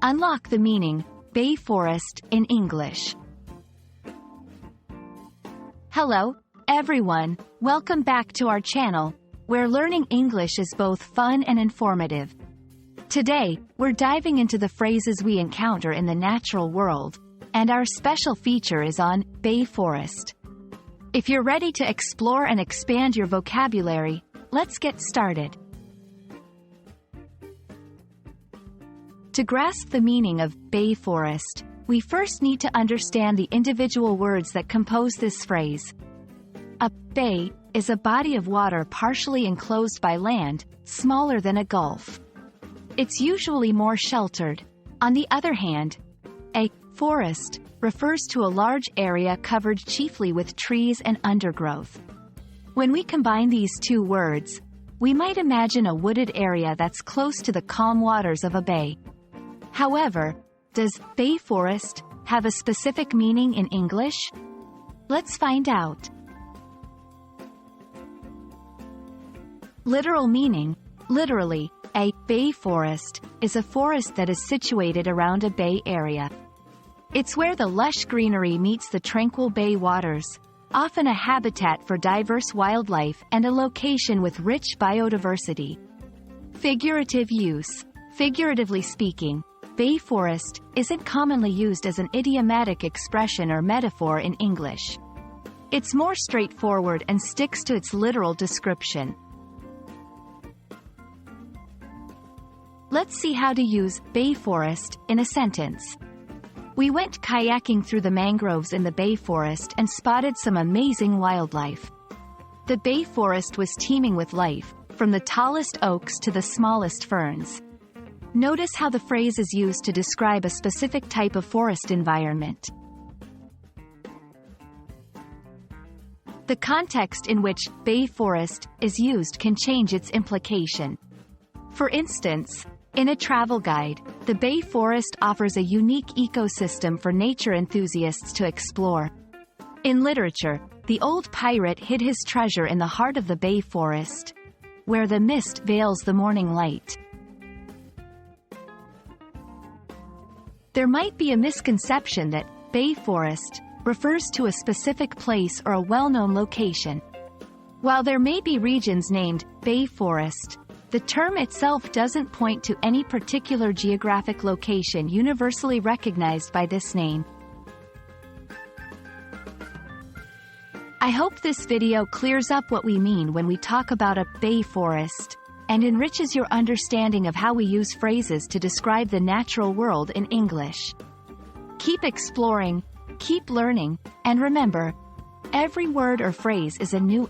Unlock the meaning, bay forest, in English. Hello, everyone. Welcome back to our channel, where learning English is both fun and informative. Today, we're diving into the phrases we encounter in the natural world, and our special feature is on bay forest. If you're ready to explore and expand your vocabulary, let's get started. To grasp the meaning of bay forest, we first need to understand the individual words that compose this phrase. A bay is a body of water partially enclosed by land, smaller than a gulf. It's usually more sheltered. On the other hand, a forest refers to a large area covered chiefly with trees and undergrowth. When we combine these two words, we might imagine a wooded area that's close to the calm waters of a bay. However, does bay forest have a specific meaning in English? Let's find out. Literal meaning. Literally, a bay forest is a forest that is situated around a bay area. It's where the lush greenery meets the tranquil bay waters, often a habitat for diverse wildlife and a location with rich biodiversity. Figurative use. Figuratively speaking, bay forest isn't commonly used as an idiomatic expression or metaphor in English. It's more straightforward and sticks to its literal description. Let's see how to use bay forest in a sentence. We went kayaking through the mangroves in the bay forest and spotted some amazing wildlife. The bay forest was teeming with life, from the tallest oaks to the smallest ferns. Notice how the phrase is used to describe a specific type of forest environment. The context in which bay forest is used can change its implication. For instance, in a travel guide, the bay forest offers a unique ecosystem for nature enthusiasts to explore. In literature, the old pirate hid his treasure in the heart of the bay forest, where the mist veils the morning light. There might be a misconception that bay forest refers to a specific place or a well-known location. While there may be regions named bay forest, the term itself doesn't point to any particular geographic location universally recognized by this name. I hope this video clears up what we mean when we talk about a bay forest, and enriches your understanding of how we use phrases to describe the natural world in English. Keep exploring, keep learning, and remember, every word or phrase is a new